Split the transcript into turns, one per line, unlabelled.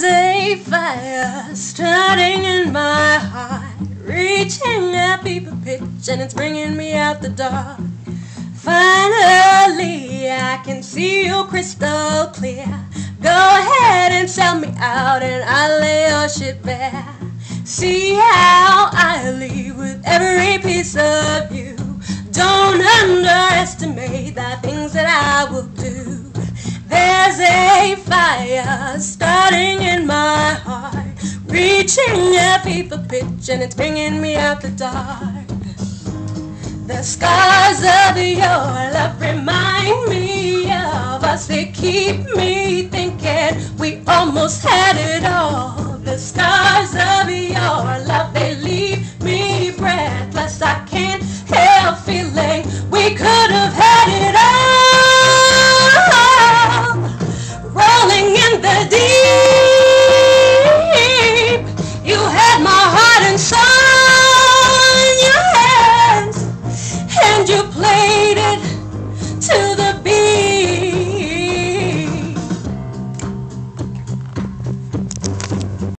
There's a fire starting in my heart, reaching a fever pitch, and it's bringing me out the dark. Finally, I can see you crystal clear. Go ahead and sell me out, and I'll lay your shit bare. See how I leave with every piece of you. Don't underestimate the things that I will do. There's a fire starting in my heart, reaching a fever pitch, and it's bringing me out the dark. The scars of your love remind me of us. They keep me thinking we almost had it all.